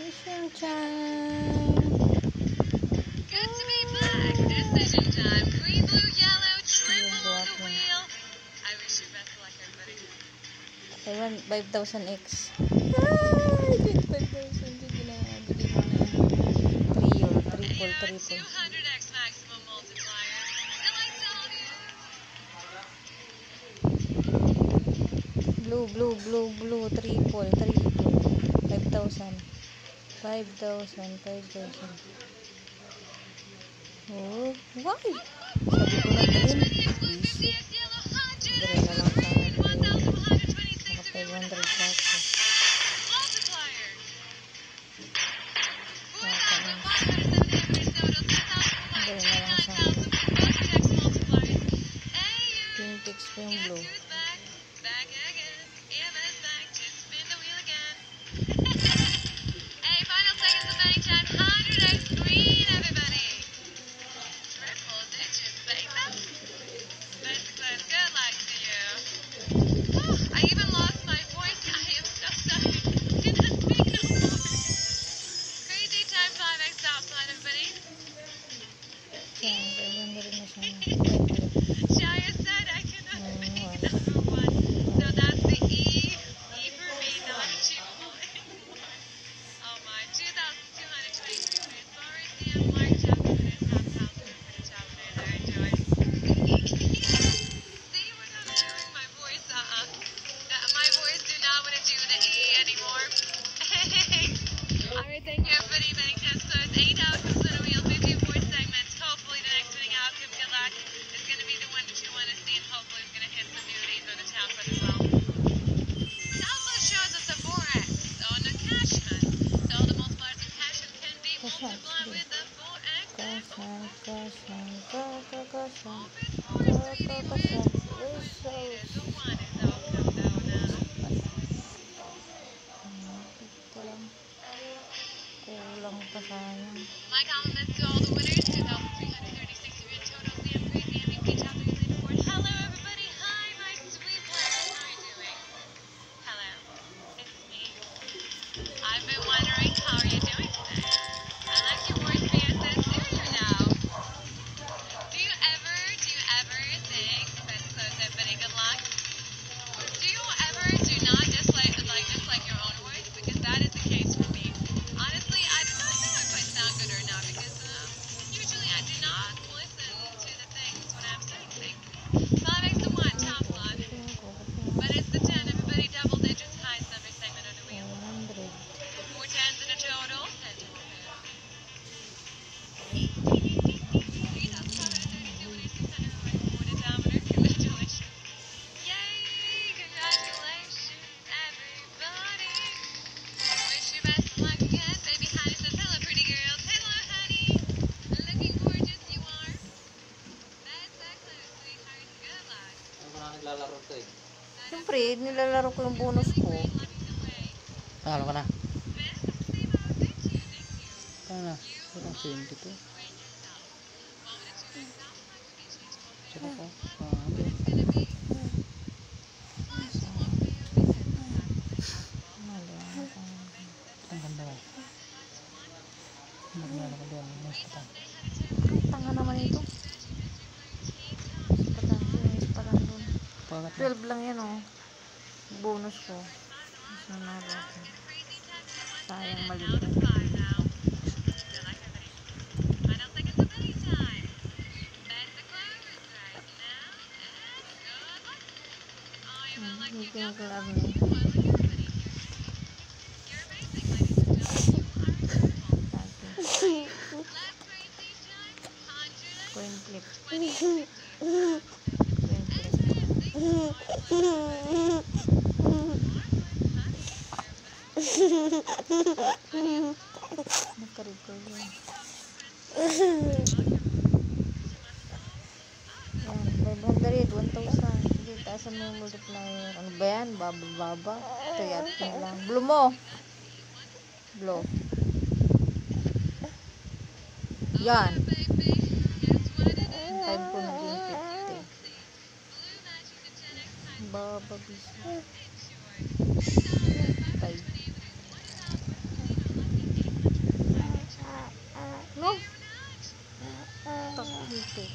Decision time. Good to be back. Decision time. Green, blue, yellow, triple on the wheel. I wish you best of luck, everybody. I want 5,000x. Ay, 5,000. Sige na, bigay mo na. Trio, triple, triple. 200x maximum multiplier. Still like to all you. Blue, blue, blue, blue, triple, triple. 5,000. 5,000, 5,000. Oh, why? Sabi ko na green. Busy. Green na lang sa akin. Naka 500 pa ako. Green na lang sa akin. 20x pa yung blue. I even lost my voice. I am so sorry. Cannot speak no more. Crazy time 5x outside, everybody. Sayang, 500 na siya. Shaya said I cannot make number one. So that's the E. E for me, not 2 anymore. Oh my, 2,222. Sorry, Sam. Mark Japanese half thousand for the Japanese. I enjoy. See, we're not doing my voice. My voice do not want to do the E anymore. Alright, thank you everybody. Many episodes, 8 outcomes on a wheel, 54 segments. Hopefully the next winning outcome, good luck, is going to be the one that you want to see, and hopefully it's going to hit some beauties on the tablet as well. Tablet shows us a 4x on a Cashman. So the multipliers of Cashman can be multiplied with the 4x. Kashan, kashan, kashan, kulang pa sayang. My compliments to all the winners. 2,336 of your total CM3 MVP chapter leaderboard. Hello everybody. Hi my sweet players. How are you doing? Hello. It's me. I've been wondering how are you doing today? I like your voice being so serious now. Do you ever think that's close everybody good luck? Do you ever do not dislike your own voice? Because that is the case for me. Honestly, I do not know if I sound good or not because usually I do not listen to the things when I'm saying things. 5x to 1, top lot. But it's the 10, everybody double digits, highest number segment on the wheel. 100. 4 tens in a total. 10 to the wheel. 3,532 winners, 600 for the dominant. Congratulations. Yay! Congratulations, everybody. Wish you best of luck again. Baby Honey says, hello, pretty girls. Hello, honey. Looking gorgeous you are. Best clue, sweetheart. Good luck. Ano ba na naglalaro to eh? Siyempre, nilalaro ko yung bonus ko. Talo ka na. Best of Steve-O. Thank you. Kaya na. Parang 22. Sila ko. Ang ganda ko. Magmano ko doon. Mas patang. Tanga naman ito. Ispatan dun. Pagat na. 12 lang yan oh. Bonus ko. Mas nanalo ako. Sayang maliit. Hindi ko alam eh. Coin flip. Coin flip. Naka-record yun. Yan, 500, 1,000. Sige, taasan mo yung multiplier. Ano ba yan? Baba-baba. Ito yatin lang. Blue mo. Blue. Yan. Ang time ko naging 50. Baba, busy. 5. Cute.